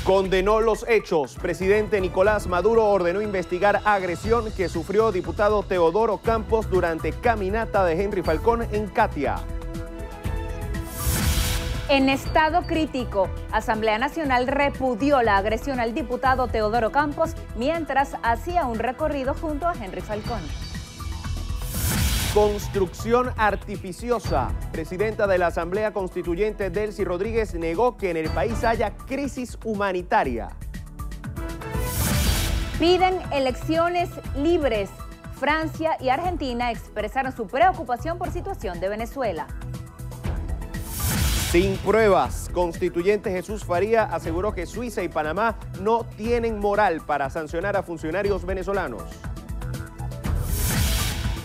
Condenó los hechos. Presidente Nicolás Maduro ordenó investigar agresión que sufrió diputado Teodoro Campos durante caminata de Henry Falcón en Catia. En estado crítico, Asamblea Nacional repudió la agresión al diputado Teodoro Campos mientras hacía un recorrido junto a Henry Falcón. Construcción artificiosa. Presidenta de la Asamblea Constituyente, Delcy Rodríguez, negó que en el país haya crisis humanitaria. Piden elecciones libres. Francia y Argentina expresaron su preocupación por situación de Venezuela. Sin pruebas, constituyente Jesús Faría aseguró que Suiza y Panamá no tienen moral para sancionar a funcionarios venezolanos.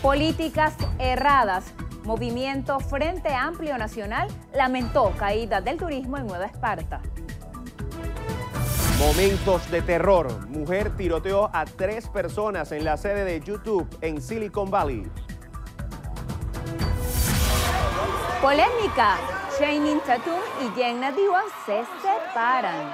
Políticas erradas. Movimiento Frente Amplio Nacional lamentó caída del turismo en Nueva Esparta. Momentos de terror. Mujer tiroteó a 3 personas en la sede de YouTube en Silicon Valley. Polémica. Channing Tatum y Jenna Diwan se separan.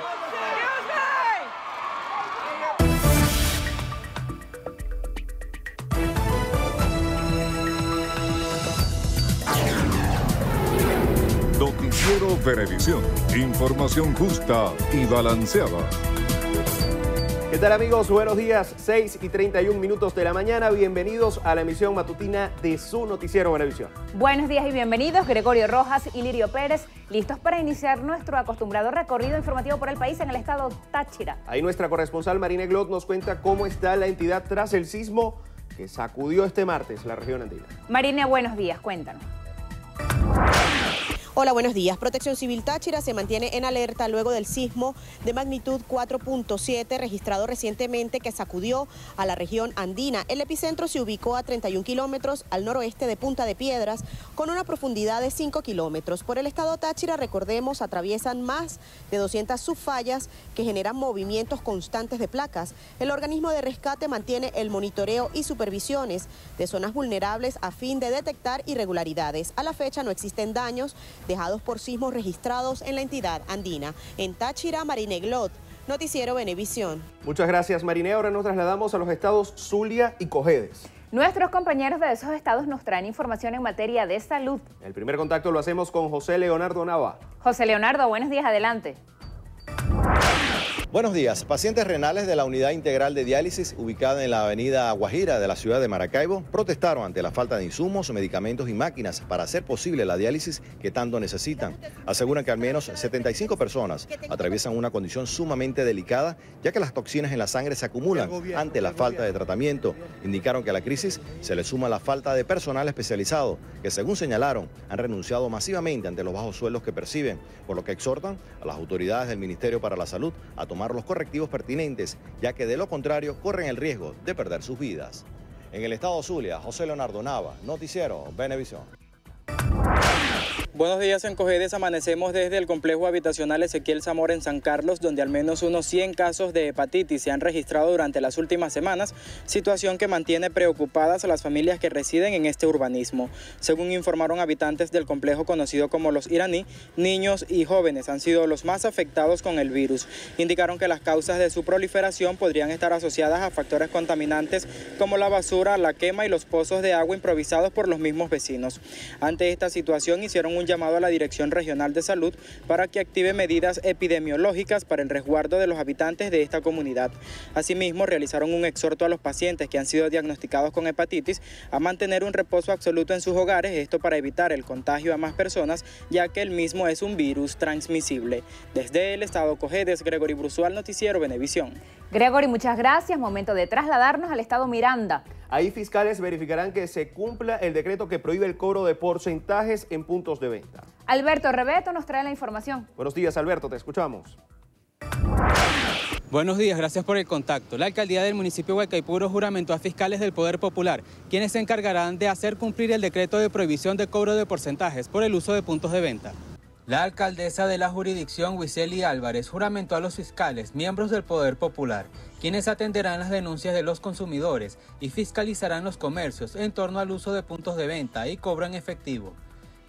Noticiero Venevisión. Información justa y balanceada. ¿Qué tal, amigos? Buenos días, 6:31 de la mañana. Bienvenidos a la emisión matutina de su Noticiero Venevisión. Buenos días y bienvenidos. Gregorio Rojas y Lirio Pérez, listos para iniciar nuestro acostumbrado recorrido informativo por el país en el estado Táchira. Ahí nuestra corresponsal Marina Glot nos cuenta cómo está la entidad tras el sismo que sacudió este martes la región andina. Marina, buenos días, cuéntanos. Hola, buenos días. Protección Civil Táchira se mantiene en alerta luego del sismo de magnitud 4.7 registrado recientemente que sacudió a la región andina. El epicentro se ubicó a 31 kilómetros al noroeste de Punta de Piedras con una profundidad de 5 kilómetros. Por el estado Táchira, recordemos, atraviesan más de 200 subfallas que generan movimientos constantes de placas. El organismo de rescate mantiene el monitoreo y supervisiones de zonas vulnerables a fin de detectar irregularidades. A la fecha no existen daños dejados por sismos registrados en la entidad andina. En Táchira, Marine Glot, Noticiero Venevisión. Muchas gracias, Marine. Ahora nos trasladamos a los estados Zulia y Cojedes. Nuestros compañeros de esos estados nos traen información en materia de salud. El primer contacto lo hacemos con José Leonardo Nava. José Leonardo, buenos días, adelante. Buenos días. Pacientes renales de la Unidad Integral de Diálisis, ubicada en la avenida Guajira de la ciudad de Maracaibo, protestaron ante la falta de insumos, medicamentos y máquinas para hacer posible la diálisis que tanto necesitan. Aseguran que al menos 75 personas atraviesan una condición sumamente delicada, ya que las toxinas en la sangre se acumulan ante la falta de tratamiento. Indicaron que a la crisis se le suma la falta de personal especializado, que según señalaron, han renunciado masivamente ante los bajos sueldos que perciben, por lo que exhortan a las autoridades del Ministerio para la Salud a tomar los correctivos pertinentes, ya que de lo contrario corren el riesgo de perder sus vidas. En el estado Zulia, José Leonardo Nava, Noticiero Venevisión. Buenos días. En Cojedes amanecemos desde el complejo habitacional Ezequiel Zamora en San Carlos, donde al menos unos 100 casos de hepatitis se han registrado durante las últimas semanas, situación que mantiene preocupadas a las familias que residen en este urbanismo. Según informaron habitantes del complejo conocido como Los Iraní, niños y jóvenes han sido los más afectados con el virus. Indicaron que las causas de su proliferación podrían estar asociadas a factores contaminantes como la basura, la quema y los pozos de agua improvisados por los mismos vecinos. Ante esta situación hicieron un llamado a la Dirección Regional de Salud para que active medidas epidemiológicas para el resguardo de los habitantes de esta comunidad. Asimismo, realizaron un exhorto a los pacientes que han sido diagnosticados con hepatitis a mantener un reposo absoluto en sus hogares, esto para evitar el contagio a más personas, ya que el mismo es un virus transmisible. Desde el estado Cojedes, Gregory Brusual, Noticiero Venevisión. Gregory, muchas gracias. Momento de trasladarnos al estado Miranda. Ahí fiscales verificarán que se cumpla el decreto que prohíbe el cobro de porcentajes en puntos de venta. Alberto Rebeto nos trae la información. Buenos días, Alberto, te escuchamos. Buenos días, gracias por el contacto. La alcaldía del municipio de Huaycaipuro juramentó a fiscales del Poder Popular, quienes se encargarán de hacer cumplir el decreto de prohibición de cobro de porcentajes por el uso de puntos de venta. La alcaldesa de la jurisdicción, Wisely Álvarez, juramentó a los fiscales, miembros del Poder Popular, quienes atenderán las denuncias de los consumidores y fiscalizarán los comercios en torno al uso de puntos de venta y cobro en efectivo.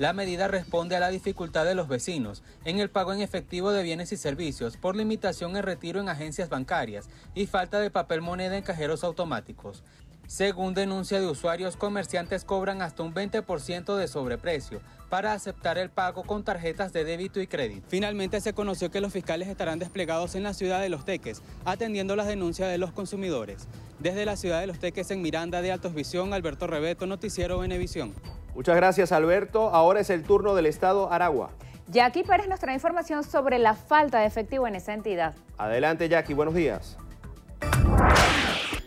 La medida responde a la dificultad de los vecinos en el pago en efectivo de bienes y servicios por limitación en retiro en agencias bancarias y falta de papel moneda en cajeros automáticos. Según denuncia de usuarios, comerciantes cobran hasta un 20% de sobreprecio para aceptar el pago con tarjetas de débito y crédito. Finalmente se conoció que los fiscales estarán desplegados en la ciudad de Los Teques, atendiendo las denuncias de los consumidores. Desde la ciudad de Los Teques, en Miranda de Altos Visión, Alberto Rebeto, Noticiero Venevisión. Muchas gracias, Alberto. Ahora es el turno del estado Aragua. Jackie Pérez nos trae información sobre la falta de efectivo en esa entidad. Adelante, Jackie, buenos días.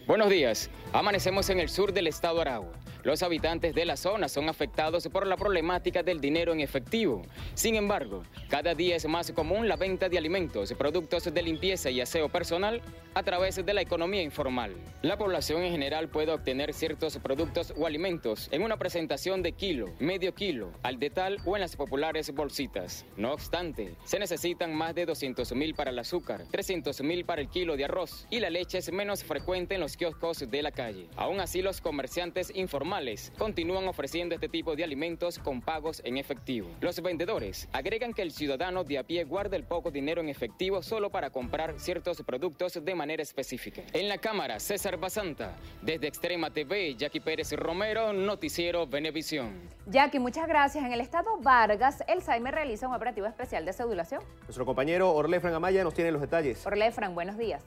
Buenos días. Amanecemos en el sur del estado Aragua. Los habitantes de la zona son afectados por la problemática del dinero en efectivo. Sin embargo, cada día es más común la venta de alimentos, productos de limpieza y aseo personal a través de la economía informal. La población en general puede obtener ciertos productos o alimentos en una presentación de kilo, medio kilo, al detal o en las populares bolsitas. No obstante, se necesitan más de 200.000 para el azúcar, 300.000 para el kilo de arroz y la leche es menos frecuente en los kioscos de la calle. Aún así, los comerciantes informales continúan ofreciendo este tipo de alimentos con pagos en efectivo. Los vendedores agregan que el ciudadano de a pie guarda el poco dinero en efectivo solo para comprar ciertos productos de manera específica. En la cámara, César Basanta. Desde Extrema TV, Jackie Pérez Romero, Noticiero Venevisión. Jackie, muchas gracias. En el estado Vargas, el SAIME realiza un operativo especial de cedulación. Nuestro compañero Orlefran Amaya nos tiene los detalles. Orlefran, buenos días.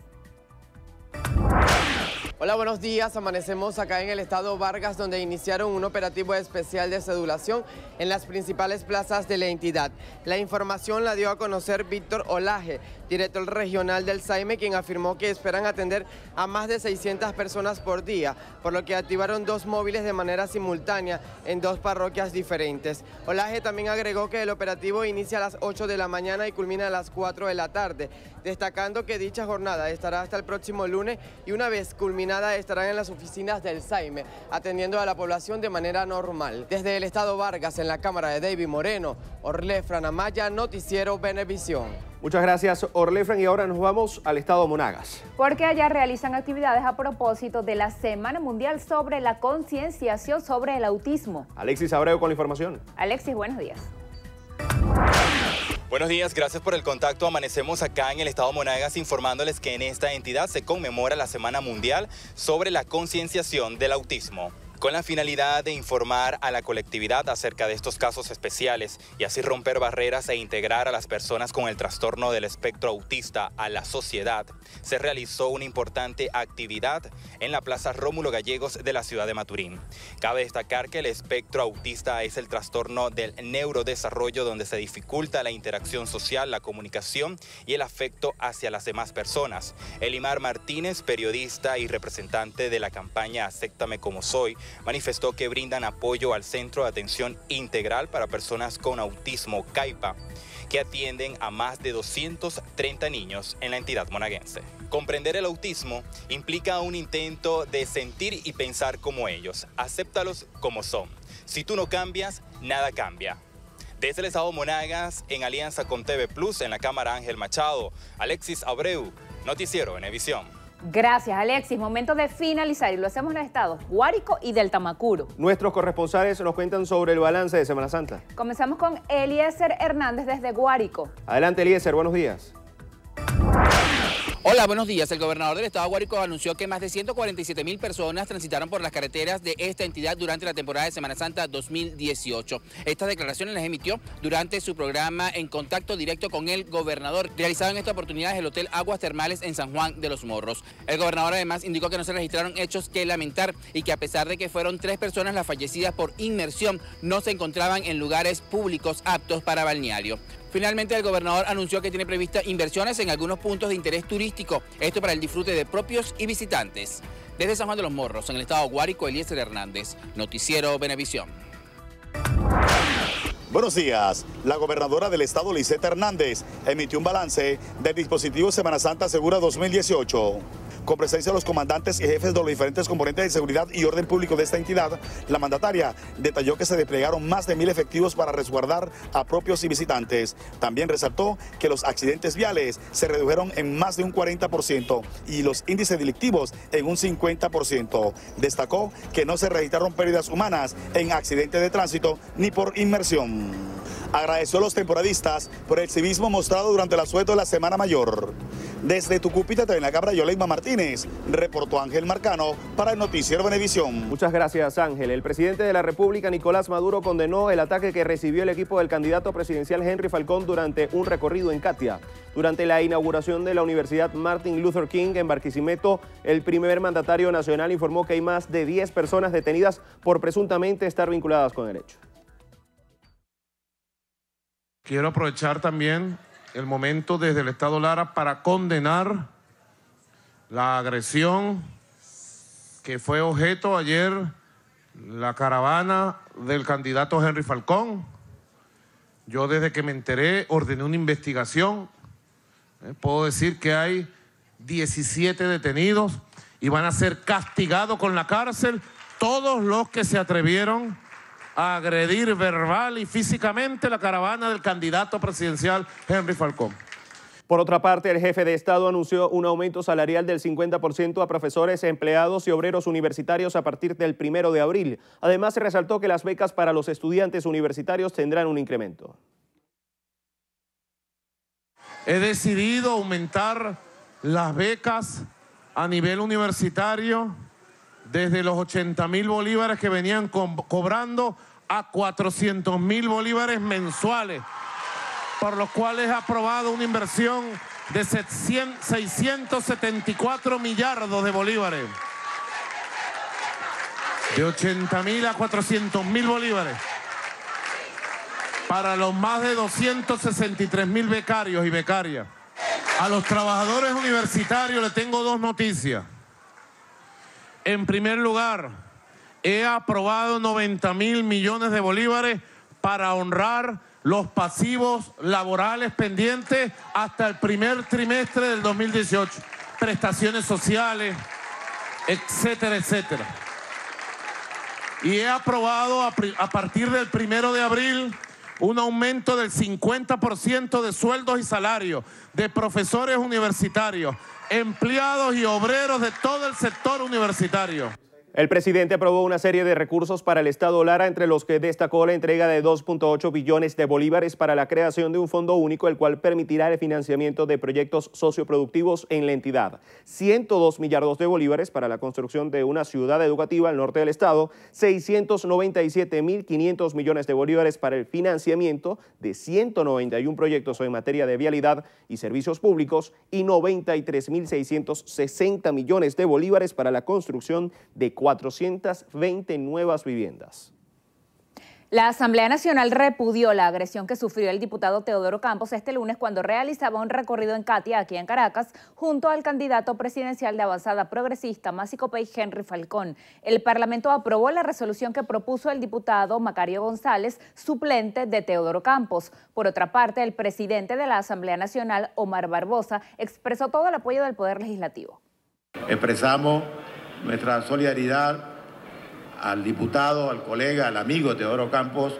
Hola, buenos días. Amanecemos acá en el estado Vargas, donde iniciaron un operativo especial de cedulación en las principales plazas de la entidad. La información la dio a conocer Víctor Olaje, director regional del SAIME, quien afirmó que esperan atender a más de 600 personas por día, por lo que activaron 2 móviles de manera simultánea en 2 parroquias diferentes. Olaje también agregó que el operativo inicia a las 8 de la mañana y culmina a las 4 de la tarde, destacando que dicha jornada estará hasta el próximo lunes y una vez culminada estarán en las oficinas del SAIME, atendiendo a la población de manera normal. Desde el estado Vargas, en la cámara de David Moreno, Orlefran Amaya, Noticiero Venevisión. Muchas gracias, Orlefran, y ahora nos vamos al estado Monagas. Porque allá realizan actividades a propósito de la Semana Mundial sobre la concienciación sobre el autismo. Alexis Abreu con la información. Alexis, buenos días. Buenos días, gracias por el contacto. Amanecemos acá en el estado Monagas informándoles que en esta entidad se conmemora la Semana Mundial sobre la concienciación del autismo, con la finalidad de informar a la colectividad acerca de estos casos especiales y así romper barreras e integrar a las personas con el trastorno del espectro autista a la sociedad. Se realizó una importante actividad en la Plaza Rómulo Gallegos de la ciudad de Maturín. Cabe destacar que el espectro autista es el trastorno del neurodesarrollo donde se dificulta la interacción social, la comunicación y el afecto hacia las demás personas. Elimar Martínez, periodista y representante de la campaña Acéptame como soy, manifestó que brindan apoyo al Centro de Atención Integral para Personas con Autismo, CAIPA, que atienden a más de 230 niños en la entidad monaguense. Comprender el autismo implica un intento de sentir y pensar como ellos. Acéptalos como son. Si tú no cambias, nada cambia. Desde el estado Monagas, en alianza con TV Plus, en la cámara Ángel Machado, Alexis Abreu, Noticiero Venevisión. Gracias, Alexis. Momento de finalizar y lo hacemos en los estados Guárico y del Tamacuro. Nuestros corresponsales nos cuentan sobre el balance de Semana Santa. Comenzamos con Eliezer Hernández desde Guárico. Adelante, Eliezer, buenos días. Hola, buenos días. El gobernador del estado de Guárico anunció que más de 147.000 personas transitaron por las carreteras de esta entidad durante la temporada de Semana Santa 2018. Estas declaraciones las emitió durante su programa En Contacto Directo con el Gobernador, realizado en esta oportunidad en el Hotel Aguas Termales en San Juan de los Morros. El gobernador además indicó que no se registraron hechos que lamentar y que a pesar de que fueron 3 personas las fallecidas por inmersión, no se encontraban en lugares públicos aptos para balneario. Finalmente, el gobernador anunció que tiene previstas inversiones en algunos puntos de interés turístico, esto para el disfrute de propios y visitantes. Desde San Juan de los Morros, en el estado Guárico, Eliezer Hernández, Noticiero Venevisión. Buenos días. La gobernadora del estado, Lisette Hernández, emitió un balance del dispositivo Semana Santa Segura 2018. Con presencia de los comandantes y jefes de los diferentes componentes de seguridad y orden público de esta entidad, la mandataria detalló que se desplegaron más de 1000 efectivos para resguardar a propios y visitantes. También resaltó que los accidentes viales se redujeron en más de un 40% y los índices delictivos en un 50%. Destacó que no se registraron pérdidas humanas en accidentes de tránsito ni por inmersión. Agradeció a los temporadistas por el civismo mostrado durante el asueto de la Semana Mayor. Desde Tucupita, en la Cámara, Yoleima Martínez, reportó Ángel Marcano para el Noticiero Venevisión. Muchas gracias, Ángel. El presidente de la República, Nicolás Maduro, condenó el ataque que recibió el equipo del candidato presidencial Henry Falcón durante un recorrido en Catia. Durante la inauguración de la Universidad Martin Luther King en Barquisimeto, el primer mandatario nacional informó que hay más de 10 personas detenidas por presuntamente estar vinculadas con el hecho. Quiero aprovechar también el momento desde el Estado Lara para condenar la agresión que fue objeto ayer la caravana del candidato Henry Falcón. Yo desde que me enteré ordené una investigación. Puedo decir que hay 17 detenidos y van a ser castigados con la cárcel todos los que se atrevieron a agredir verbal y físicamente la caravana del candidato presidencial Henry Falcón. Por otra parte, el jefe de Estado anunció un aumento salarial del 50% a profesores, empleados y obreros universitarios a partir del 1 de abril. Además, resaltó que las becas para los estudiantes universitarios tendrán un incremento. He decidido aumentar las becas a nivel universitario desde los 80.000 bolívares que venían cobrando a 400.000 bolívares mensuales, por los cuales ha aprobado una inversión de 674 millardos de bolívares. De 80.000 a 400.000 bolívares. Para los más de 263.000 becarios y becarias. A los trabajadores universitarios les tengo dos noticias. En primer lugar, he aprobado 90.000 millones de bolívares para honrar los pasivos laborales pendientes hasta el primer trimestre del 2018. Prestaciones sociales, etcétera, etcétera. Y he aprobado a partir del 1 de abril un aumento del 50% de sueldos y salarios de profesores universitarios, empleados y obreros de todo el sector universitario. El presidente aprobó una serie de recursos para el Estado Lara, entre los que destacó la entrega de 2.8 billones de bolívares para la creación de un fondo único, el cual permitirá el financiamiento de proyectos socioproductivos en la entidad. 102 millardos de bolívares para la construcción de una ciudad educativa al norte del estado, 697.500 millones de bolívares para el financiamiento de 191 proyectos en materia de vialidad y servicios públicos y 93.660 millones de bolívares para la construcción de 420 nuevas viviendas. La Asamblea Nacional repudió la agresión que sufrió el diputado Teodoro Campos este lunes cuando realizaba un recorrido en Catia, aquí en Caracas, junto al candidato presidencial de Avanzada Progresista, Masicopey, Henry Falcón. El Parlamento aprobó la resolución que propuso el diputado Macario González, suplente de Teodoro Campos. Por otra parte, el presidente de la Asamblea Nacional, Omar Barbosa, expresó todo el apoyo del Poder Legislativo. Expresamos nuestra solidaridad al diputado, al colega, al amigo Teodoro Campos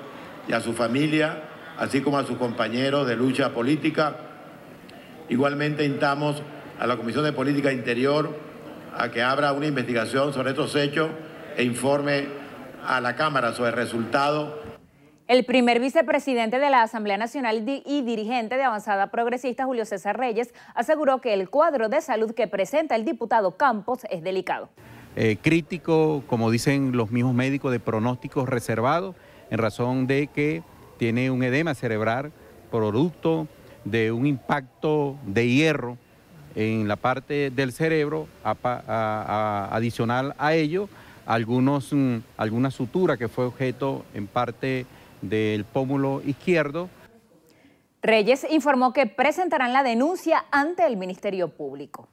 y a su familia, así como a sus compañeros de lucha política. Igualmente instamos a la Comisión de Política Interior a que abra una investigación sobre estos hechos e informe a la Cámara sobre el resultado. El primer vicepresidente de la Asamblea Nacional y dirigente de Avanzada Progresista, Julio César Reyes, aseguró que el cuadro de salud que presenta el diputado Campos es delicado. Crítico, como dicen los mismos médicos, de pronósticos reservados, en razón de que tiene un edema cerebral producto de un impacto de hierro en la parte del cerebro, adicional a ello, alguna sutura que fue objeto en parte del pómulo izquierdo. Reyes informó que presentarán la denuncia ante el Ministerio Público.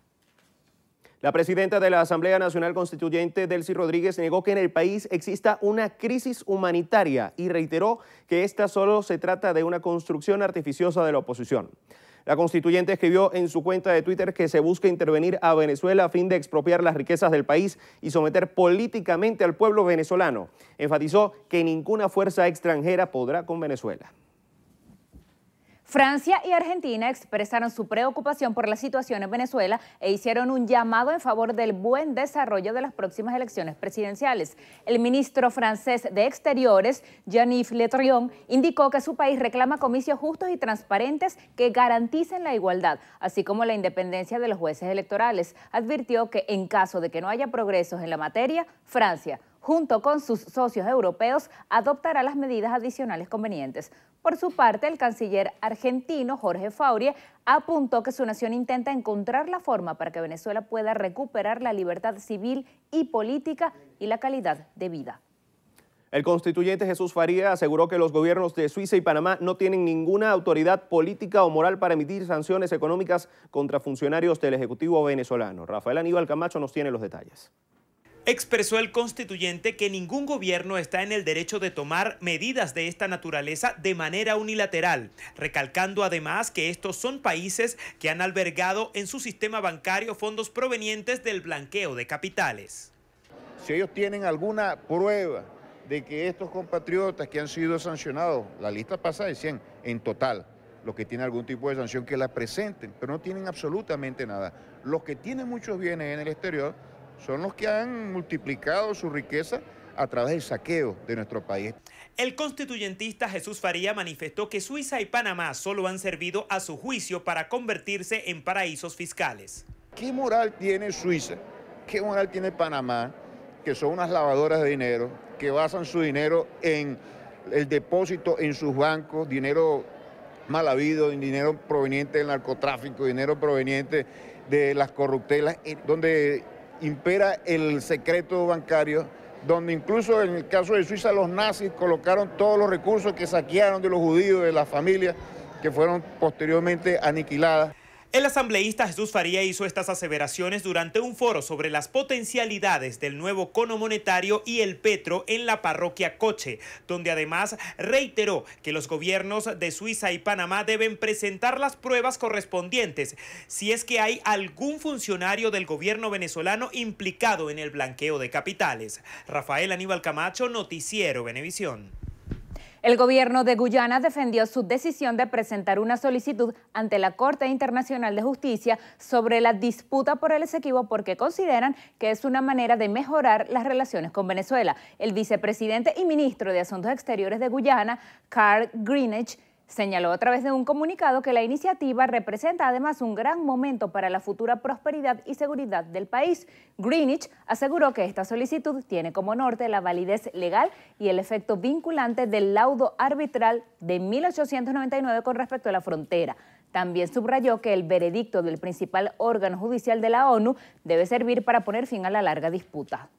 La presidenta de la Asamblea Nacional Constituyente, Delcy Rodríguez, negó que en el país exista una crisis humanitaria y reiteró que esta solo se trata de una construcción artificiosa de la oposición. La constituyente escribió en su cuenta de Twitter que se busca intervenir a Venezuela a fin de expropiar las riquezas del país y someter políticamente al pueblo venezolano. Enfatizó que ninguna fuerza extranjera podrá con Venezuela. Francia y Argentina expresaron su preocupación por la situación en Venezuela e hicieron un llamado en favor del buen desarrollo de las próximas elecciones presidenciales. El ministro francés de Exteriores, Jean-Yves Le Drian, indicó que su país reclama comicios justos y transparentes que garanticen la igualdad, así como la independencia de los jueces electorales. Advirtió que en caso de que no haya progresos en la materia, Francia, junto con sus socios europeos, adoptará las medidas adicionales convenientes. Por su parte, el canciller argentino Jorge Faure apuntó que su nación intenta encontrar la forma para que Venezuela pueda recuperar la libertad civil y política y la calidad de vida. El constituyente Jesús Faría aseguró que los gobiernos de Suiza y Panamá no tienen ninguna autoridad política o moral para emitir sanciones económicas contra funcionarios del Ejecutivo venezolano. Rafael Aníbal Camacho nos tiene los detalles. Expresó el constituyente que ningún gobierno está en el derecho de tomar medidas de esta naturaleza de manera unilateral, recalcando además que estos son países que han albergado en su sistema bancario fondos provenientes del blanqueo de capitales. Si ellos tienen alguna prueba de que estos compatriotas que han sido sancionados, la lista pasa de 100 en total, los que tienen algún tipo de sanción que la presenten, pero no tienen absolutamente nada. Los que tienen muchos bienes en el exterior son los que han multiplicado su riqueza a través del saqueo de nuestro país. El constituyentista Jesús Faría manifestó que Suiza y Panamá solo han servido a su juicio para convertirse en paraísos fiscales. ¿Qué moral tiene Suiza? ¿Qué moral tiene Panamá? Que son unas lavadoras de dinero, que basan su dinero en el depósito en sus bancos, dinero mal habido, dinero proveniente del narcotráfico, dinero proveniente de las corruptelas, donde impera el secreto bancario, donde incluso en el caso de Suiza los nazis colocaron todos los recursos que saquearon de los judíos, de las familias que fueron posteriormente aniquiladas. El asambleísta Jesús Faría hizo estas aseveraciones durante un foro sobre las potencialidades del nuevo cono monetario y el petro en la parroquia Coche, donde además reiteró que los gobiernos de Suiza y Panamá deben presentar las pruebas correspondientes si es que hay algún funcionario del gobierno venezolano implicado en el blanqueo de capitales. Rafael Aníbal Camacho, Noticiero Venevisión. El gobierno de Guyana defendió su decisión de presentar una solicitud ante la Corte Internacional de Justicia sobre la disputa por el Esequibo porque consideran que es una manera de mejorar las relaciones con Venezuela. El vicepresidente y ministro de Asuntos Exteriores de Guyana, Carl Greenidge, señaló a través de un comunicado que la iniciativa representa además un gran momento para la futura prosperidad y seguridad del país. Greenidge aseguró que esta solicitud tiene como norte la validez legal y el efecto vinculante del laudo arbitral de 1899 con respecto a la frontera. También subrayó que el veredicto del principal órgano judicial de la ONU debe servir para poner fin a la larga disputa.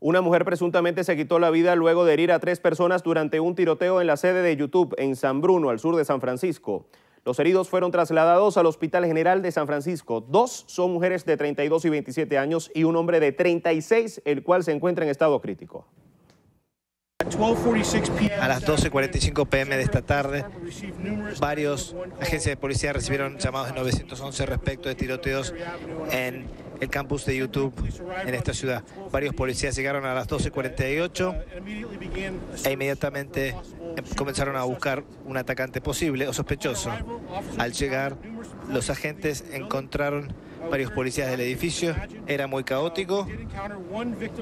Una mujer presuntamente se quitó la vida luego de herir a 3 personas durante un tiroteo en la sede de YouTube en San Bruno, al sur de San Francisco. Los heridos fueron trasladados al Hospital General de San Francisco. 2 son mujeres de 32 y 27 años y un hombre de 36, el cual se encuentra en estado crítico. A las 12:45 p.m. de esta tarde, varios agencias de policía recibieron llamados de 911 respecto de tiroteos en el campus de YouTube en esta ciudad. Varios policías llegaron a las 12:48 e inmediatamente comenzaron a buscar un atacante posible o sospechoso. Al llegar, los agentes encontraron varios policías del edificio. Era muy caótico.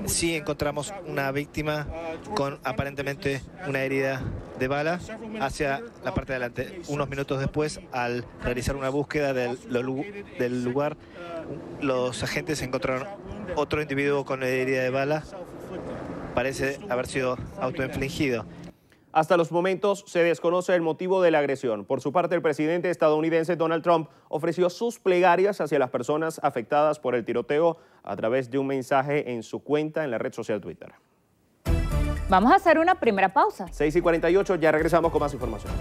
Sí encontramos una víctima con aparentemente una herida de bala hacia la parte de adelante. Unos minutos después, al realizar una búsqueda del lugar, los agentes encontraron otro individuo con herida de bala. Parece haber sido autoinfligido. Hasta los momentos se desconoce el motivo de la agresión. Por su parte, el presidente estadounidense Donald Trump ofreció sus plegarias hacia las personas afectadas por el tiroteo a través de un mensaje en su cuenta en la red social Twitter. Vamos a hacer una primera pausa. 6:48, ya regresamos con más información.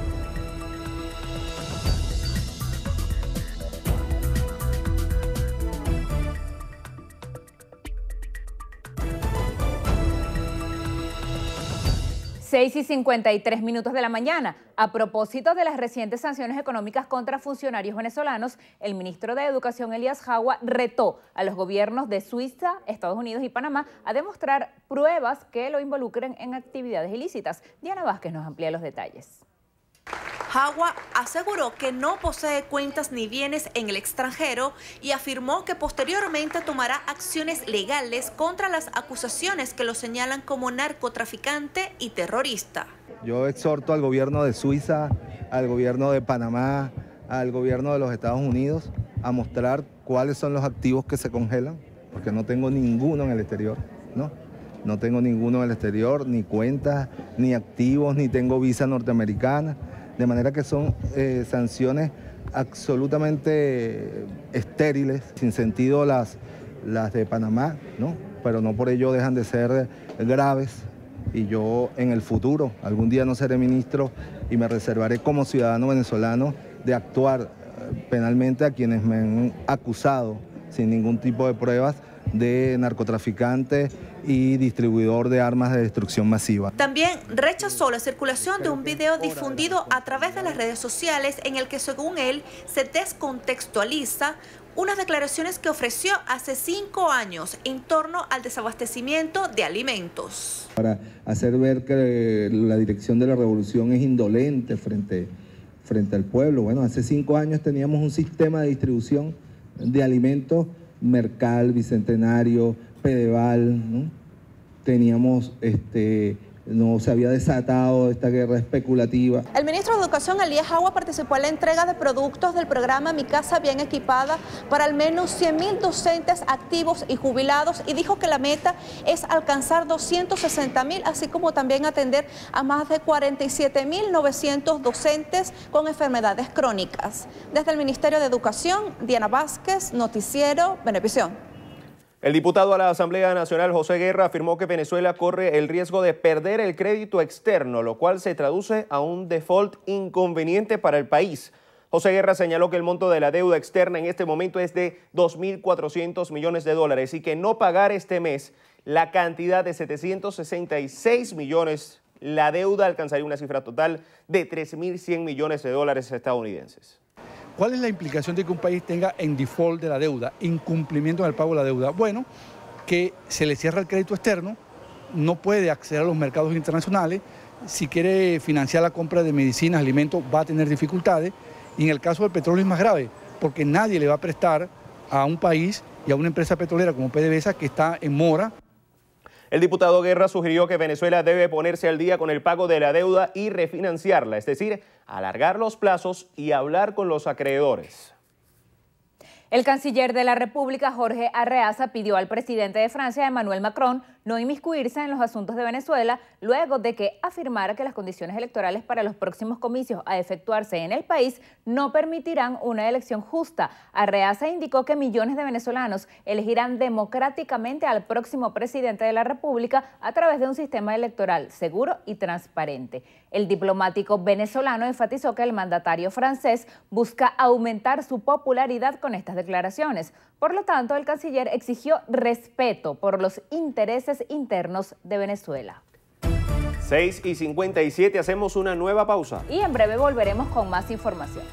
6:53 de la mañana. A propósito de las recientes sanciones económicas contra funcionarios venezolanos, el ministro de Educación, Elías Jagua, retó a los gobiernos de Suiza, Estados Unidos y Panamá a demostrar pruebas que lo involucren en actividades ilícitas. Diana Vázquez nos amplía los detalles. Jagua aseguró que no posee cuentas ni bienes en el extranjero y afirmó que posteriormente tomará acciones legales contra las acusaciones que lo señalan como narcotraficante y terrorista. Yo exhorto al gobierno de Suiza, al gobierno de Panamá, al gobierno de los Estados Unidos a mostrar cuáles son los activos que se congelan, porque no tengo ninguno en el exterior, ¿no? No tengo ninguno en el exterior, ni cuentas, ni activos, ni tengo visa norteamericana. De manera que son sanciones absolutamente estériles, sin sentido las de Panamá, ¿no? Pero no por ello dejan de ser graves. Y yo en el futuro, algún día no seré ministro y me reservaré como ciudadano venezolano de actuar penalmente a quienes me han acusado sin ningún tipo de pruebas de narcotraficante y distribuidor de armas de destrucción masiva. También rechazó la circulación de un video difundido a través de las redes sociales en el que, según él, se descontextualiza unas declaraciones que ofreció hace 5 años en torno al desabastecimiento de alimentos. Para hacer ver que la dirección de la revolución es indolente frente al pueblo. Bueno, hace 5 años teníamos un sistema de distribución de alimentos, Mercal, Bicentenario, Pedeval, ¿no? Teníamos, no se había desatado esta guerra especulativa. El ministro de Educación, Elías Jagua, participó en la entrega de productos del programa Mi Casa Bien Equipada para al menos 100.000 docentes activos y jubilados y dijo que la meta es alcanzar 260.000, así como también atender a más de 47.900 docentes con enfermedades crónicas. Desde el Ministerio de Educación, Diana Vázquez, Noticiero Venevisión. El diputado a la Asamblea Nacional, José Guerra, afirmó que Venezuela corre el riesgo de perder el crédito externo, lo cual se traduce a un default inconveniente para el país. José Guerra señaló que el monto de la deuda externa en este momento es de 2.400 millones de dólares y que no pagar este mes la cantidad de 766 millones, la deuda alcanzaría una cifra total de 3.100 millones de dólares estadounidenses. ¿Cuál es la implicación de que un país tenga en default de la deuda, incumplimiento en el pago de la deuda? Bueno, que se le cierra el crédito externo, no puede acceder a los mercados internacionales, si quiere financiar la compra de medicinas, alimentos, va a tener dificultades, y en el caso del petróleo es más grave, porque nadie le va a prestar a un país y a una empresa petrolera como PDVSA que está en mora. El diputado Guerra sugirió que Venezuela debe ponerse al día con el pago de la deuda y refinanciarla, es decir, alargar los plazos y hablar con los acreedores. El canciller de la República, Jorge Arreaza, pidió al presidente de Francia, Emmanuel Macron, no inmiscuirse en los asuntos de Venezuela, luego de que afirmara que las condiciones electorales para los próximos comicios a efectuarse en el país no permitirán una elección justa. Arreaza indicó que millones de venezolanos elegirán democráticamente al próximo presidente de la República a través de un sistema electoral seguro y transparente. El diplomático venezolano enfatizó que el mandatario francés busca aumentar su popularidad con estas declaraciones. Por lo tanto, el canciller exigió respeto por los intereses internos de Venezuela. 6:57, hacemos una nueva pausa. Y en breve volveremos con más información.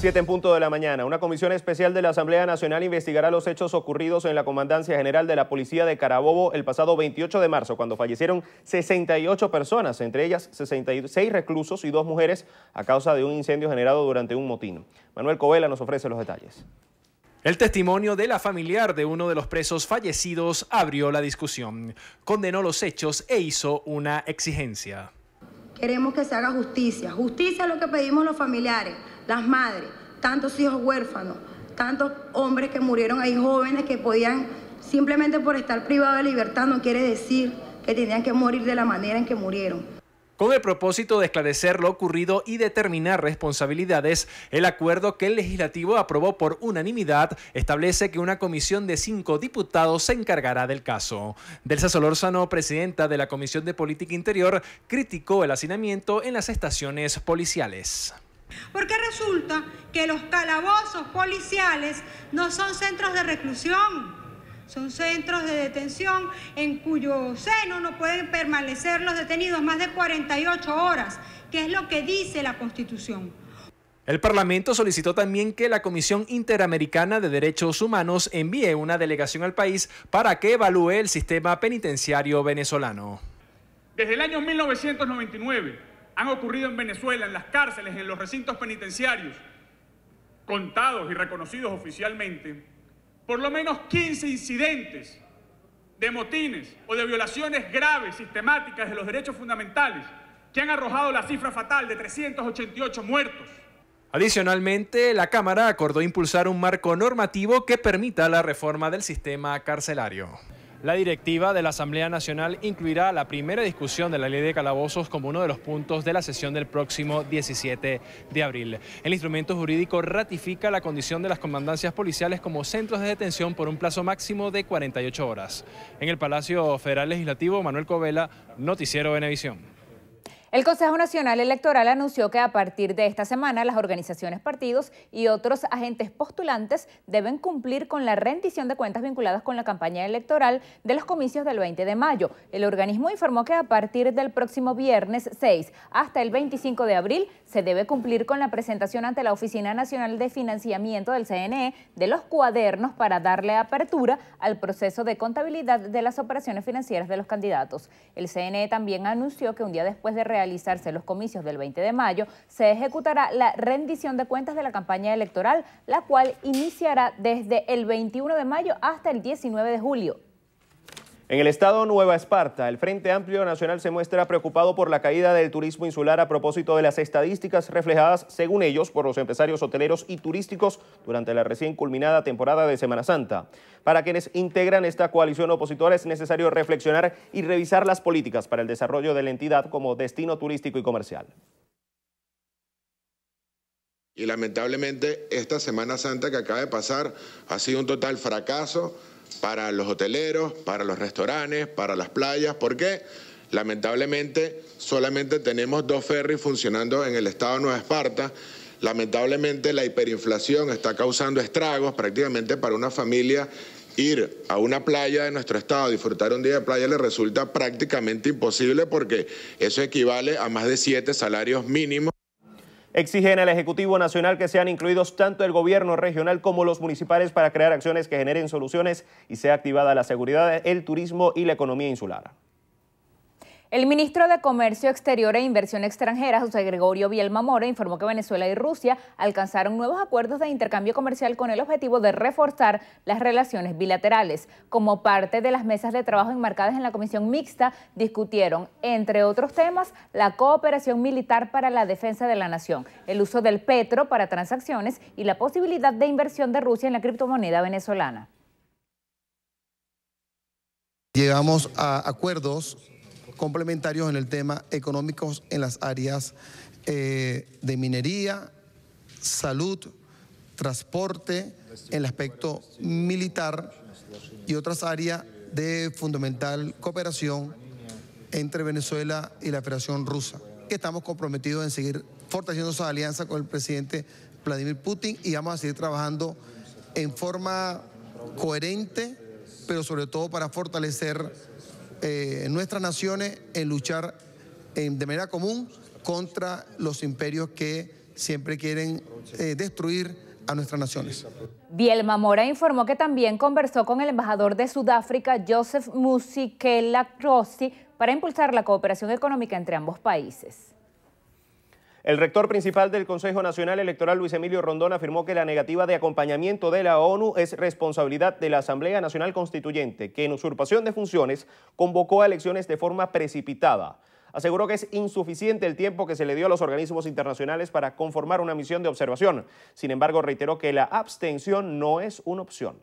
En punto de la mañana, una comisión especial de la Asamblea Nacional investigará los hechos ocurridos en la Comandancia General de la Policía de Carabobo el pasado 28 de marzo, cuando fallecieron 68 personas, entre ellas 66 reclusos y 2 mujeres, a causa de un incendio generado durante un motín. Manuel Covela nos ofrece los detalles. El testimonio de la familiar de uno de los presos fallecidos abrió la discusión. Condenó los hechos e hizo una exigencia. Queremos que se haga justicia. Justicia es lo que pedimos los familiares, las madres, tantos hijos huérfanos, tantos hombres que murieron ahí, jóvenes que podían, simplemente por estar privados de libertad, no quiere decir que tenían que morir de la manera en que murieron. Con el propósito de esclarecer lo ocurrido y determinar responsabilidades, el acuerdo que el legislativo aprobó por unanimidad establece que una comisión de 5 diputados se encargará del caso. Delsa Solórzano, presidenta de la Comisión de Política Interior, criticó el hacinamiento en las estaciones policiales. Porque resulta que los calabozos policiales no son centros de reclusión, son centros de detención en cuyo seno no pueden permanecer los detenidos más de 48 horas, que es lo que dice la Constitución. El Parlamento solicitó también que la Comisión Interamericana de Derechos Humanos envíe una delegación al país para que evalúe el sistema penitenciario venezolano. Desde el año 1999 han ocurrido en Venezuela, en las cárceles, en los recintos penitenciarios, contados y reconocidos oficialmente, por lo menos 15 incidentes de motines o de violaciones graves, sistemáticas de los derechos fundamentales, que han arrojado la cifra fatal de 388 muertos. Adicionalmente, la Cámara acordó impulsar un marco normativo que permita la reforma del sistema carcelario. La directiva de la Asamblea Nacional incluirá la primera discusión de la Ley de Calabozos como uno de los puntos de la sesión del próximo 17 de abril. El instrumento jurídico ratifica la condición de las comandancias policiales como centros de detención por un plazo máximo de 48 horas. En el Palacio Federal Legislativo, Manuel Covela, Noticiero Venevisión. El Consejo Nacional Electoral anunció que a partir de esta semana las organizaciones, partidos y otros agentes postulantes deben cumplir con la rendición de cuentas vinculadas con la campaña electoral de los comicios del 20 de mayo. El organismo informó que a partir del próximo viernes 6 hasta el 25 de abril se debe cumplir con la presentación ante la Oficina Nacional de Financiamiento del CNE de los cuadernos para darle apertura al proceso de contabilidad de las operaciones financieras de los candidatos. El CNE también anunció que un día después de realizarse los comicios del 20 de mayo, se ejecutará la rendición de cuentas de la campaña electoral, la cual iniciará desde el 21 de mayo hasta el 19 de julio. En el estado Nueva Esparta, el Frente Amplio Nacional se muestra preocupado por la caída del turismo insular a propósito de las estadísticas reflejadas, según ellos, por los empresarios hoteleros y turísticos durante la recién culminada temporada de Semana Santa. Para quienes integran esta coalición opositora es necesario reflexionar y revisar las políticas para el desarrollo de la entidad como destino turístico y comercial. Y lamentablemente esta Semana Santa que acaba de pasar ha sido un total fracaso para los hoteleros, para los restaurantes, para las playas, porque lamentablemente solamente tenemos 2 ferries funcionando en el estado de Nueva Esparta. Lamentablemente la hiperinflación está causando estragos prácticamente para una familia. Ir a una playa de nuestro estado, disfrutar un día de playa le resulta prácticamente imposible porque eso equivale a más de 7 salarios mínimos. Exigen al Ejecutivo Nacional que sean incluidos tanto el gobierno regional como los municipales para crear acciones que generen soluciones y sea activada la seguridad, el turismo y la economía insular. El ministro de Comercio Exterior e Inversión Extranjera, José Gregorio Bielma Mora, informó que Venezuela y Rusia alcanzaron nuevos acuerdos de intercambio comercial con el objetivo de reforzar las relaciones bilaterales. Como parte de las mesas de trabajo enmarcadas en la comisión mixta, discutieron, entre otros temas, la cooperación militar para la defensa de la nación, el uso del petro para transacciones y la posibilidad de inversión de Rusia en la criptomoneda venezolana. Llegamos a acuerdos complementarios en el tema económicos en las áreas de minería, salud, transporte, en el aspecto militar y otras áreas de fundamental cooperación entre Venezuela y la Federación Rusa. Estamos comprometidos en seguir fortaleciendo esa alianza con el presidente Vladimir Putin y vamos a seguir trabajando en forma coherente, pero sobre todo para fortalecer nuestras naciones en luchar de manera común contra los imperios que siempre quieren destruir a nuestras naciones. Bielma Mora informó que también conversó con el embajador de Sudáfrica, Joseph Musikela-Rossi, para impulsar la cooperación económica entre ambos países. El rector principal del Consejo Nacional Electoral, Luis Emilio Rondón, afirmó que la negativa de acompañamiento de la ONU es responsabilidad de la Asamblea Nacional Constituyente, que en usurpación de funciones convocó a elecciones de forma precipitada. Aseguró que es insuficiente el tiempo que se le dio a los organismos internacionales para conformar una misión de observación. Sin embargo, reiteró que la abstención no es una opción.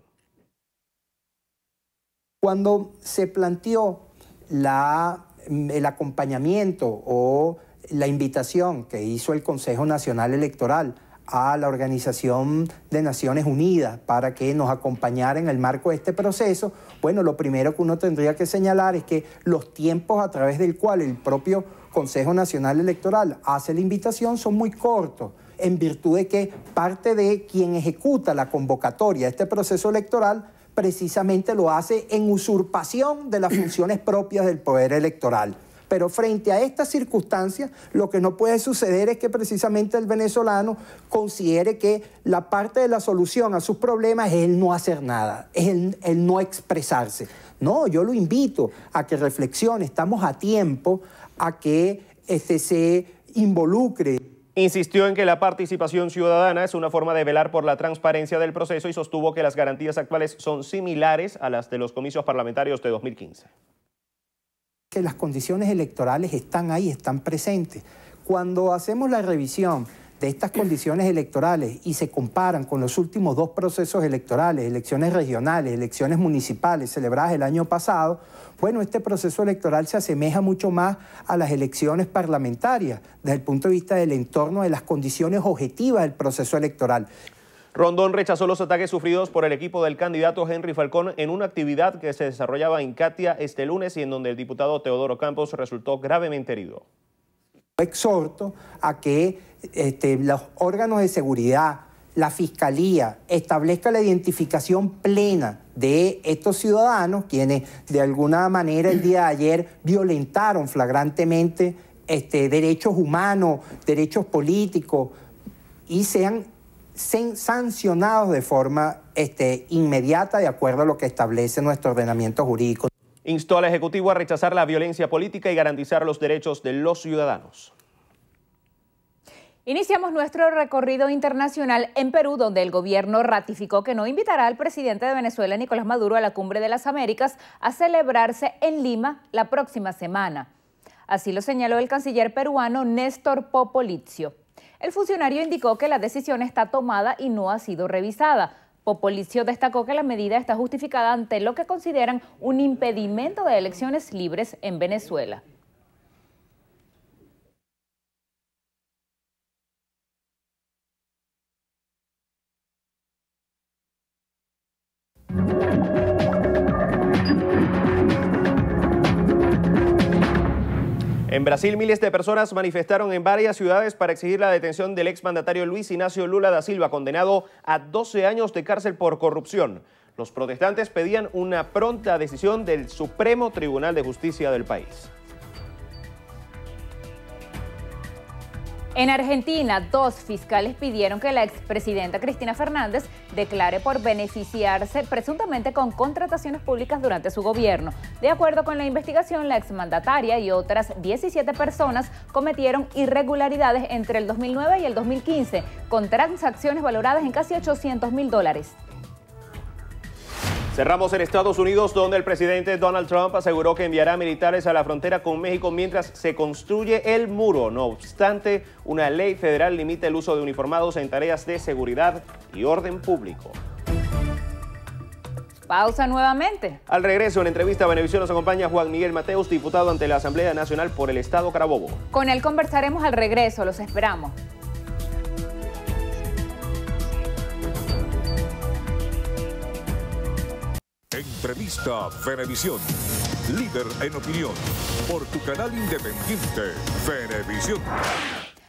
Cuando se planteó el acompañamiento o la invitación que hizo el Consejo Nacional Electoral a la Organización de Naciones Unidas para que nos acompañara en el marco de este proceso, bueno, lo primero que uno tendría que señalar es que los tiempos a través del cual el propio Consejo Nacional Electoral hace la invitación son muy cortos. en virtud de que parte de quien ejecuta la convocatoria de este proceso electoral precisamente lo hace en usurpación de las funciones propias del poder electoral. Pero frente a estas circunstancias, lo que no puede suceder es que precisamente el venezolano considere que la parte de la solución a sus problemas es el no hacer nada, es el no expresarse. No, yo lo invito a que reflexione, estamos a tiempo a que se involucre. Insistió en que la participación ciudadana es una forma de velar por la transparencia del proceso y sostuvo que las garantías actuales son similares a las de los comicios parlamentarios de 2015. Que las condiciones electorales están ahí, están presentes. Cuando hacemos la revisión de estas condiciones electorales y se comparan con los últimos 2 procesos electorales, elecciones regionales, elecciones municipales celebradas el año pasado, bueno, este proceso electoral se asemeja mucho más a las elecciones parlamentarias desde el punto de vista del entorno de las condiciones objetivas del proceso electoral. Rondón rechazó los ataques sufridos por el equipo del candidato Henry Falcón en una actividad que se desarrollaba en Catia este lunes y en donde el diputado Teodoro Campos resultó gravemente herido. Exhorto a que los órganos de seguridad, la Fiscalía, establezca la identificación plena de estos ciudadanos, quienes de alguna manera el día de ayer violentaron flagrantemente derechos humanos, derechos políticos, y sean sancionados de forma inmediata de acuerdo a lo que establece nuestro ordenamiento jurídico. Instó al Ejecutivo a rechazar la violencia política y garantizar los derechos de los ciudadanos. Iniciamos nuestro recorrido internacional en Perú, donde el gobierno ratificó que no invitará al presidente de Venezuela, Nicolás Maduro, a la Cumbre de las Américas a celebrarse en Lima la próxima semana. Así lo señaló el canciller peruano Néstor Popolizio. El funcionario indicó que la decisión está tomada y no ha sido revisada. Popolizio destacó que la medida está justificada ante lo que consideran un impedimento de elecciones libres en Venezuela. En Brasil, miles de personas manifestaron en varias ciudades para exigir la detención del exmandatario Luis Inácio Lula da Silva, condenado a 12 años de cárcel por corrupción. Los protestantes pedían una pronta decisión del Supremo Tribunal de Justicia del país. En Argentina, 2 fiscales pidieron que la expresidenta Cristina Fernández declare por beneficiarse presuntamente con contrataciones públicas durante su gobierno. De acuerdo con la investigación, la exmandataria y otras 17 personas cometieron irregularidades entre el 2009 y el 2015, con transacciones valoradas en casi $800.000. Cerramos en Estados Unidos, donde el presidente Donald Trump aseguró que enviará militares a la frontera con México mientras se construye el muro. No obstante, una ley federal limita el uso de uniformados en tareas de seguridad y orden público. Pausa nuevamente. Al regreso, en entrevista a Venevisión, nos acompaña Juan Miguel Mateus, diputado ante la Asamblea Nacional por el Estado Carabobo. Con él conversaremos al regreso, los esperamos. Entrevista Venevisión, líder en opinión, por tu canal independiente, Venevisión.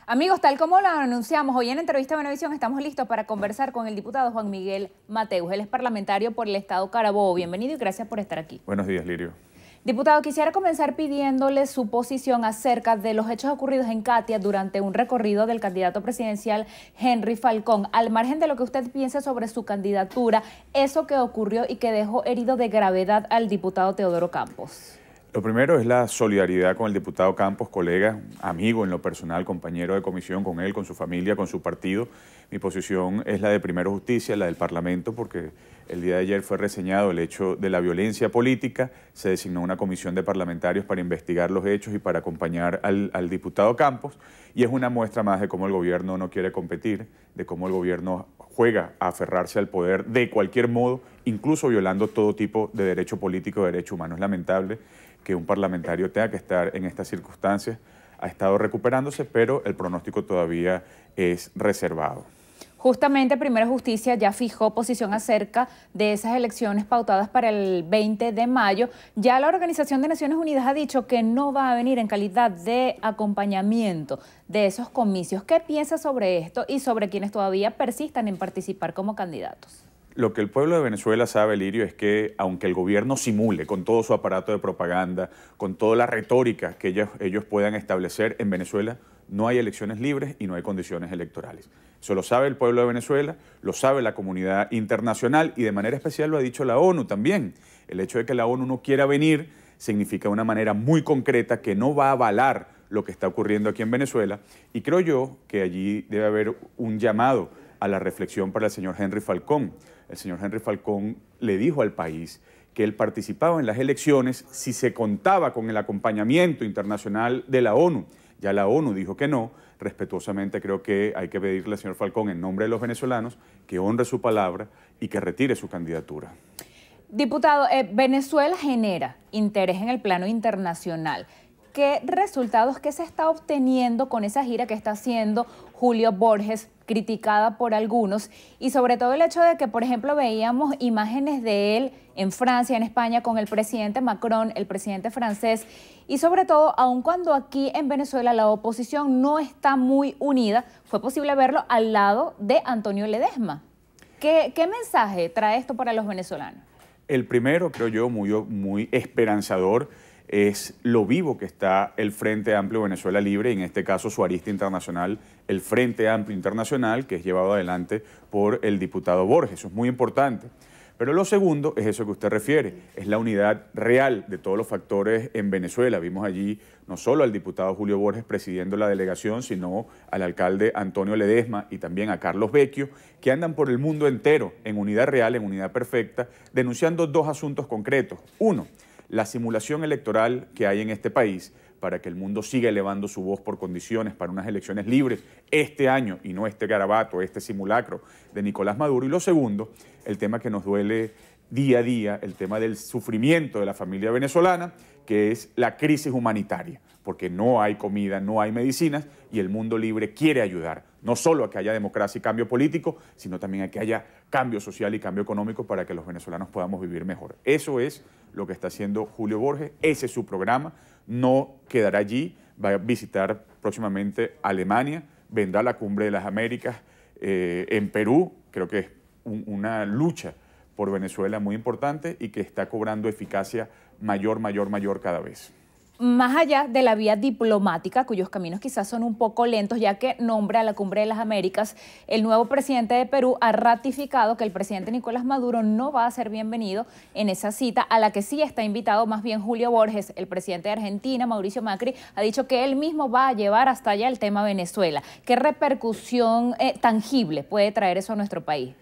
Amigos, tal como lo anunciamos, hoy en Entrevista Venevisión estamos listos para conversar con el diputado Juan Miguel Mateus. Él es parlamentario por el Estado Carabobo. Bienvenido y gracias por estar aquí. Buenos días, Lirio. Diputado, quisiera comenzar pidiéndole su posición acerca de los hechos ocurridos en Catia durante un recorrido del candidato presidencial Henry Falcón. Al margen de lo que usted piense sobre su candidatura, eso que ocurrió y que dejó herido de gravedad al diputado Teodoro Campos. Lo primero es la solidaridad con el diputado Campos, colega, amigo en lo personal, compañero de comisión con él, con su familia, con su partido. Mi posición es la de Primero Justicia, la del Parlamento, porque el día de ayer fue reseñado el hecho de la violencia política, se designó una comisión de parlamentarios para investigar los hechos y para acompañar al diputado Campos, y es una muestra más de cómo el gobierno no quiere competir, de cómo el gobierno juega a aferrarse al poder de cualquier modo, incluso violando todo tipo de derecho político, de derecho humano. Es lamentable que un parlamentario tenga que estar en estas circunstancias. Ha estado recuperándose, pero el pronóstico todavía es reservado. Justamente Primera Justicia ya fijó posición acerca de esas elecciones pautadas para el 20 de mayo. Ya la Organización de Naciones Unidas ha dicho que no va a venir en calidad de acompañamiento de esos comicios. ¿Qué piensa sobre esto y sobre quienes todavía persistan en participar como candidatos? Lo que el pueblo de Venezuela sabe, Lirio, es que aunque el gobierno simule con todo su aparato de propaganda, con toda la retórica que ellos puedan establecer en Venezuela, no hay elecciones libres y no hay condiciones electorales. Eso lo sabe el pueblo de Venezuela, lo sabe la comunidad internacional y de manera especial lo ha dicho la ONU también. El hecho de que la ONU no quiera venir significa de una manera muy concreta que no va a avalar lo que está ocurriendo aquí en Venezuela y creo yo que allí debe haber un llamado a la reflexión para el señor Henry Falcón. El señor Henry Falcón le dijo al país que él participaba en las elecciones si se contaba con el acompañamiento internacional de la ONU. Ya la ONU dijo que no. Respetuosamente creo que hay que pedirle al señor Falcón en nombre de los venezolanos que honre su palabra y que retire su candidatura. Diputado, Venezuela genera interés en el plano internacional. ¿Qué resultados que se está obteniendo con esa gira que está haciendo Julio Borges, criticada por algunos? Y sobre todo el hecho de que, por ejemplo, veíamos imágenes de él en Francia, en España, con el presidente Macron, el presidente francés, y sobre todo, aun cuando aquí en Venezuela la oposición no está muy unida, fue posible verlo al lado de Antonio Ledezma. ¿Qué mensaje trae esto para los venezolanos? El primero, creo yo, muy esperanzador, es lo vivo que está el Frente Amplio Venezuela Libre, en este caso su arista internacional, el Frente Amplio Internacional, que es llevado adelante por el diputado Borges. Eso es muy importante. Pero lo segundo es eso que usted refiere, es la unidad real de todos los factores en Venezuela. Vimos allí no solo al diputado Julio Borges presidiendo la delegación, sino al alcalde Antonio Ledezma y también a Carlos Vecchio, que andan por el mundo entero en unidad real, en unidad perfecta, denunciando dos asuntos concretos. Uno, la simulación electoral que hay en este país para que el mundo siga elevando su voz por condiciones para unas elecciones libres este año y no este garabato, este simulacro de Nicolás Maduro. Y lo segundo, el tema que nos duele día a día, el tema del sufrimiento de la familia venezolana, que es la crisis humanitaria, porque no hay comida, no hay medicinas y el mundo libre quiere ayudar, no solo a que haya democracia y cambio político, sino también a que haya cambio social y cambio económico para que los venezolanos podamos vivir mejor. Eso es lo que está haciendo Julio Borges, ese es su programa, no quedará allí, va a visitar próximamente Alemania, vendrá a la Cumbre de las Américas en Perú, creo que es una lucha por Venezuela muy importante y que está cobrando eficacia mayor cada vez. Más allá de la vía diplomática, cuyos caminos quizás son un poco lentos, ya que nombra a la Cumbre de las Américas, el nuevo presidente de Perú ha ratificado que el presidente Nicolás Maduro no va a ser bienvenido en esa cita, a la que sí está invitado más bien Julio Borges. El presidente de Argentina, Mauricio Macri, ha dicho que él mismo va a llevar hasta allá el tema Venezuela. ¿Qué repercusión tangible puede traer eso a nuestro país?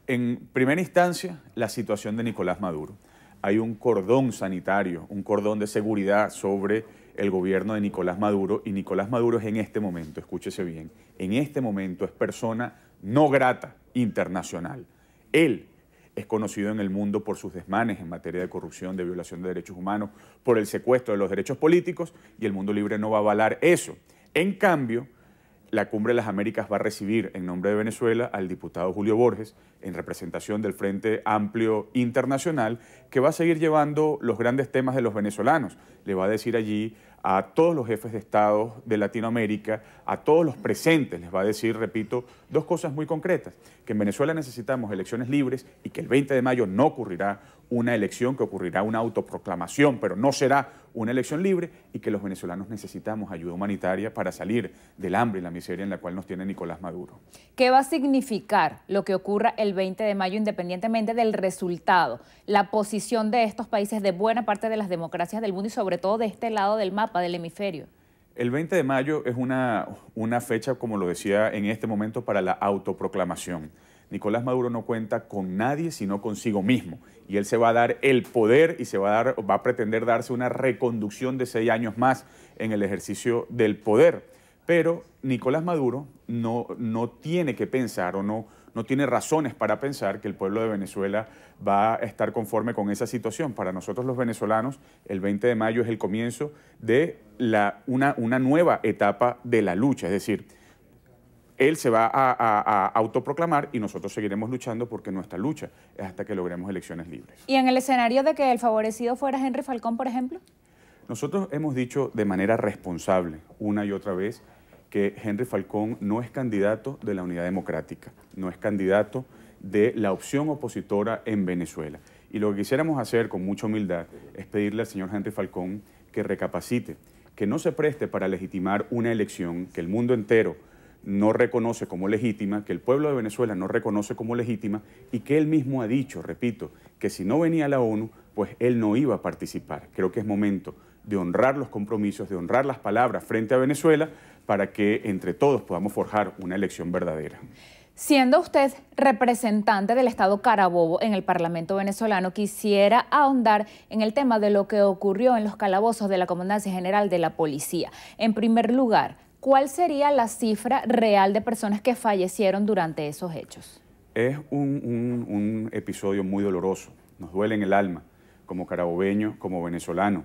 En primera instancia, la situación de Nicolás Maduro. Hay un cordón sanitario, un cordón de seguridad sobre el gobierno de Nicolás Maduro y Nicolás Maduro es en este momento, escúchese bien, en este momento es persona no grata internacional. Él es conocido en el mundo por sus desmanes en materia de corrupción, de violación de derechos humanos, por el secuestro de los derechos políticos y el mundo libre no va a avalar eso. En cambio, la Cumbre de las Américas va a recibir en nombre de Venezuela al diputado Julio Borges en representación del Frente Amplio Internacional que va a seguir llevando los grandes temas de los venezolanos. Le va a decir allí a todos los jefes de Estado de Latinoamérica, a todos los presentes, les va a decir, repito, dos cosas muy concretas, que en Venezuela necesitamos elecciones libres y que el 20 de mayo no ocurrirá una elección, que ocurrirá una autoproclamación, pero no será una elección libre y que los venezolanos necesitamos ayuda humanitaria para salir del hambre y la miseria en la cual nos tiene Nicolás Maduro. ¿Qué va a significar lo que ocurra el 20 de mayo independientemente del resultado? La posición de estos países, de buena parte de las democracias del mundo y sobre todo de este lado del mapa, del hemisferio. El 20 de mayo es una fecha, como lo decía en este momento, para la autoproclamación. Nicolás Maduro no cuenta con nadie sino consigo mismo y él se va a dar el poder y va a pretender darse una reconducción de 6 años más en el ejercicio del poder. Pero Nicolás Maduro no tiene que pensar o no tiene razones para pensar que el pueblo de Venezuela va a estar conforme con esa situación. Para nosotros los venezolanos, el 20 de mayo es el comienzo de una nueva etapa de la lucha, es decir, él se va a autoproclamar y nosotros seguiremos luchando porque nuestra lucha es hasta que logremos elecciones libres. ¿Y en el escenario de que el favorecido fuera Henry Falcón, por ejemplo? Nosotros hemos dicho de manera responsable una y otra vez que Henry Falcón no es candidato de la Unidad Democrática, no es candidato de la opción opositora en Venezuela. Y lo que quisiéramos hacer con mucha humildad es pedirle al señor Henry Falcón que recapacite, que no se preste para legitimar una elección que el mundo entero no reconoce como legítima, que el pueblo de Venezuela no reconoce como legítima y que él mismo ha dicho, repito, que si no venía la ONU, pues él no iba a participar. Creo que es momento de honrar los compromisos, de honrar las palabras frente a Venezuela para que entre todos podamos forjar una elección verdadera. Siendo usted representante del Estado Carabobo en el Parlamento venezolano, quisiera ahondar en el tema de lo que ocurrió en los calabozos de la Comandancia General de la Policía. En primer lugar, ¿cuál sería la cifra real de personas que fallecieron durante esos hechos? Es un episodio muy doloroso, nos duele en el alma, como carabobeño, como venezolano.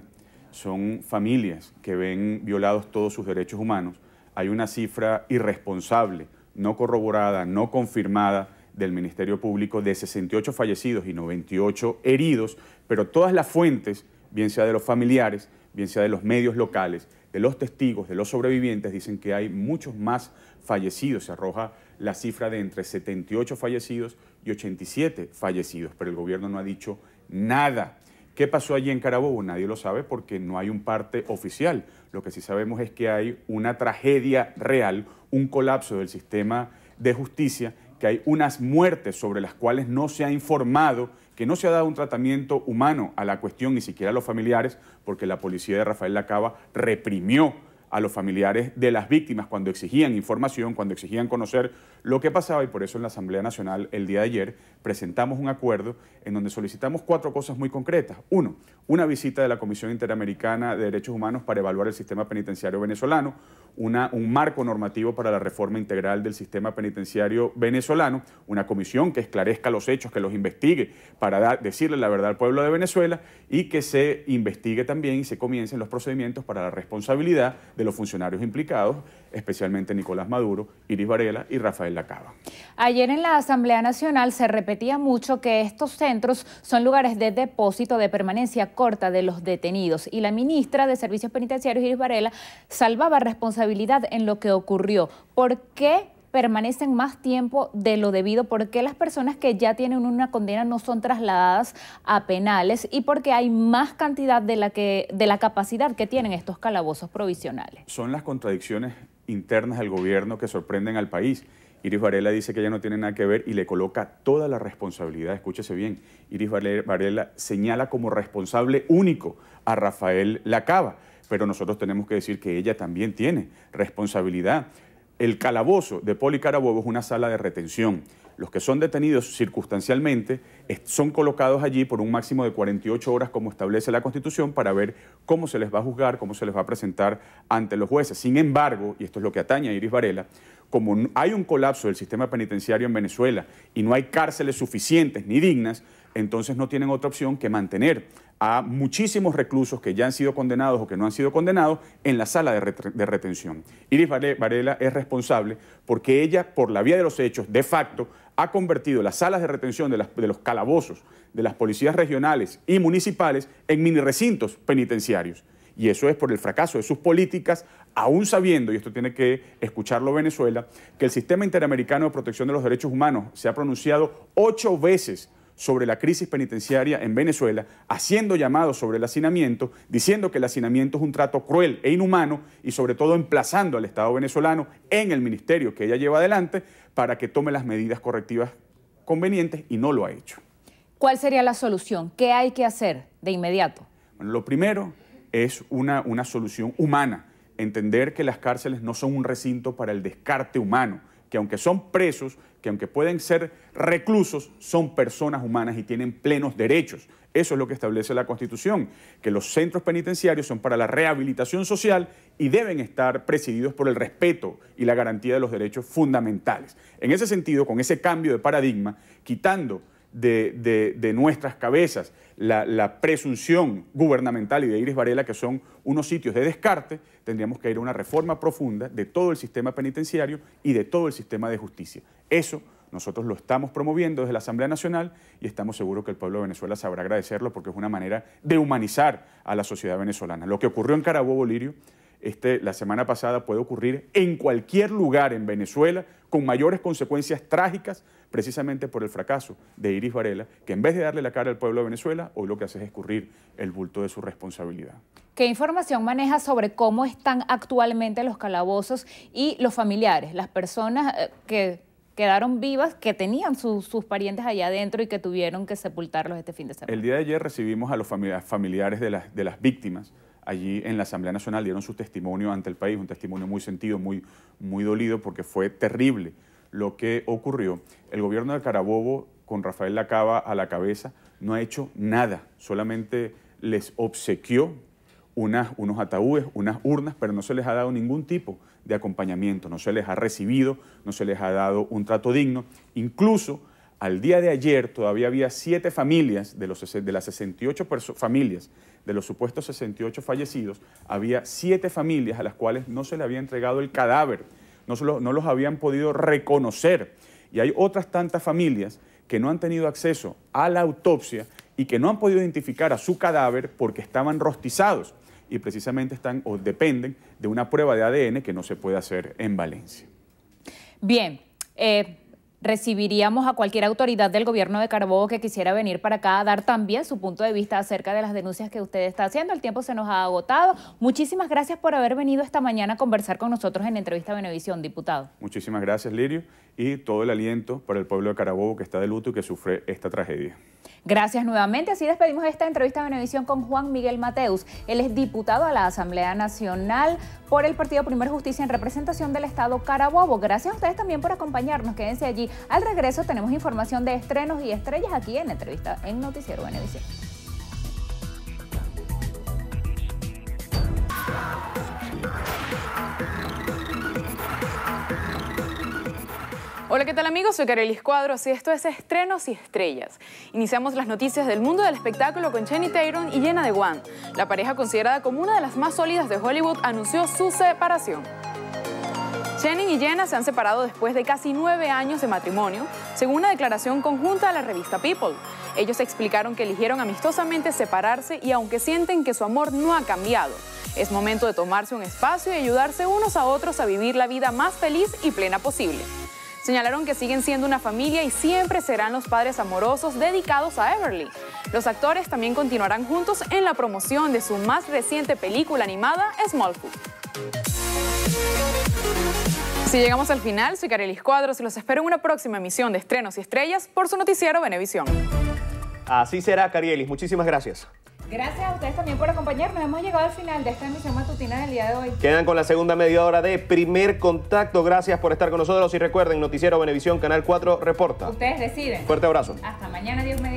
Son familias que ven violados todos sus derechos humanos. Hay una cifra irresponsable, no corroborada, no confirmada del Ministerio Público de 68 fallecidos y 98 heridos, pero todas las fuentes, bien sea de los familiares, bien sea de los medios locales, de los testigos, de los sobrevivientes, dicen que hay muchos más fallecidos. Se arroja la cifra de entre 78 fallecidos y 87 fallecidos, pero el gobierno no ha dicho nada. ¿Qué pasó allí en Carabobo? Nadie lo sabe porque no hay un parte oficial. Lo que sí sabemos es que hay una tragedia real, un colapso del sistema de justicia, que hay unas muertes sobre las cuales no se ha informado, que no se ha dado un tratamiento humano a la cuestión, ni siquiera a los familiares, porque la policía de Rafael Lacaba reprimió a los familiares de las víctimas cuando exigían información, cuando exigían conocer lo que pasaba, y por eso en la Asamblea Nacional el día de ayer presentamos un acuerdo en donde solicitamos 4 cosas muy concretas. 1, una visita de la Comisión Interamericana de Derechos Humanos para evaluar el sistema penitenciario venezolano, un marco normativo para la reforma integral del sistema penitenciario venezolano, una comisión que esclarezca los hechos, que los investigue para decirle la verdad al pueblo de Venezuela y que se investigue también y se comiencen los procedimientos para la responsabilidad de los funcionarios implicados, especialmente Nicolás Maduro, Iris Varela y Rafael Lacaba. Ayer en la Asamblea Nacional se repetía mucho que estos centros son lugares de depósito de permanencia corta de los detenidos y la ministra de Servicios Penitenciarios, Iris Varela, salvaba responsabilidad en lo que ocurrió. ¿Por qué permanecen más tiempo de lo debido? ¿Por qué las personas que ya tienen una condena no son trasladadas a penales? ¿Y por qué hay más cantidad de la capacidad que tienen estos calabozos provisionales? Son las contradicciones internas del gobierno que sorprenden al país. Iris Varela dice que ella no tiene nada que ver y le coloca toda la responsabilidad. Escúchese bien, Iris Varela señala como responsable único a Rafael Lacaba, pero nosotros tenemos que decir que ella también tiene responsabilidad. El calabozo de Poli Carabobo es una sala de retención. Los que son detenidos circunstancialmente son colocados allí por un máximo de 48 horas, como establece la Constitución, para ver cómo se les va a juzgar, cómo se les va a presentar ante los jueces. Sin embargo, y esto es lo que atañe a Iris Varela, como hay un colapso del sistema penitenciario en Venezuela y no hay cárceles suficientes ni dignas, entonces no tienen otra opción que mantener a muchísimos reclusos que ya han sido condenados o que no han sido condenados en la sala de retención. Iris Varela es responsable porque ella, por la vía de los hechos, de facto, ha convertido las salas de retención de los calabozos de las policías regionales y municipales en mini recintos penitenciarios. Y eso es por el fracaso de sus políticas, aún sabiendo, y esto tiene que escucharlo Venezuela, que el Sistema Interamericano de Protección de los Derechos Humanos se ha pronunciado 8 veces sobre la crisis penitenciaria en Venezuela, haciendo llamados sobre el hacinamiento, diciendo que el hacinamiento es un trato cruel e inhumano y sobre todo emplazando al Estado venezolano en el ministerio que ella lleva adelante para que tome las medidas correctivas convenientes y no lo ha hecho. ¿Cuál sería la solución? ¿Qué hay que hacer de inmediato? Bueno, lo primero es una solución humana, entender que las cárceles no son un recinto para el descarte humano, que aunque son presos, que aunque pueden ser reclusos, son personas humanas y tienen plenos derechos. Eso es lo que establece la Constitución, que los centros penitenciarios son para la rehabilitación social y deben estar presididos por el respeto y la garantía de los derechos fundamentales. En ese sentido, con ese cambio de paradigma, quitando de nuestras cabezas la presunción gubernamental y de Iris Varela, que son unos sitios de descarte, tendríamos que ir a una reforma profunda de todo el sistema penitenciario y de todo el sistema de justicia. Eso nosotros lo estamos promoviendo desde la Asamblea Nacional y estamos seguros que el pueblo de Venezuela sabrá agradecerlo porque es una manera de humanizar a la sociedad venezolana. Lo que ocurrió en Carabobo, Lirio, la semana pasada puede ocurrir en cualquier lugar en Venezuela con mayores consecuencias trágicas precisamente por el fracaso de Iris Varela, que en vez de darle la cara al pueblo de Venezuela, hoy lo que hace es escurrir el bulto de su responsabilidad. ¿Qué información maneja sobre cómo están actualmente los calabozos y los familiares, las personas que quedaron vivas, que tenían sus parientes allá adentro y que tuvieron que sepultarlos este fin de semana? El día de ayer recibimos a los familiares de las víctimas. Allí en la Asamblea Nacional dieron su testimonio ante el país, un testimonio muy sentido, muy dolido, porque fue terrible lo que ocurrió. El gobierno de Carabobo, con Rafael Lacaba a la cabeza, no ha hecho nada, solamente les obsequió unos ataúdes, unas urnas, pero no se les ha dado ningún tipo de acompañamiento, no se les ha recibido, no se les ha dado un trato digno. Incluso al día de ayer todavía había 7 familias, de las 68 familias, de los supuestos 68 fallecidos, había 7 familias a las cuales no se le había entregado el cadáver, no los habían podido reconocer. Y hay otras tantas familias que no han tenido acceso a la autopsia y que no han podido identificar a su cadáver porque estaban rostizados y precisamente están o dependen de una prueba de ADN que no se puede hacer en Valencia. Bien, recibiríamos a cualquier autoridad del gobierno de Carabobo que quisiera venir para acá a dar también su punto de vista acerca de las denuncias que usted está haciendo. El tiempo se nos ha agotado. Muchísimas gracias por haber venido esta mañana a conversar con nosotros en Entrevista Venevisión, diputado. Muchísimas gracias, Lirio, y todo el aliento para el pueblo de Carabobo que está de luto y que sufre esta tragedia. Gracias nuevamente. Así despedimos esta entrevista Venevisión con Juan Miguel Mateus. Él es diputado a la Asamblea Nacional por el Partido Primero Justicia en representación del Estado Carabobo. Gracias a ustedes también por acompañarnos. Quédense allí. Al regreso tenemos información de estrenos y estrellas aquí en Entrevista en Noticiero Venevisión. Hola, ¿qué tal amigos? Soy Carelis Cuadros y esto es Estrenos y Estrellas. Iniciamos las noticias del mundo del espectáculo con Channing Tatum y Jenna Dewan. La pareja, considerada como una de las más sólidas de Hollywood, anunció su separación. Channing y Jenna se han separado después de casi 9 años de matrimonio, según una declaración conjunta a la revista People. Ellos explicaron que eligieron amistosamente separarse y aunque sienten que su amor no ha cambiado, es momento de tomarse un espacio y ayudarse unos a otros a vivir la vida más feliz y plena posible. Señalaron que siguen siendo una familia y siempre serán los padres amorosos dedicados a Everly. Los actores también continuarán juntos en la promoción de su más reciente película animada, Smallfoot. Si llegamos al final, soy Carelis Cuadros y los espero en una próxima emisión de Estrenos y Estrellas por su noticiero Venevisión. Así será, Carielis. Muchísimas gracias. Gracias a ustedes también por acompañarnos. Hemos llegado al final de esta emisión matutina del día de hoy. Quedan con la segunda media hora de Primer Contacto. Gracias por estar con nosotros y recuerden, Noticiero Venevisión, Canal 4 reporta. Ustedes deciden. Fuerte abrazo. Hasta mañana, Dios mediante.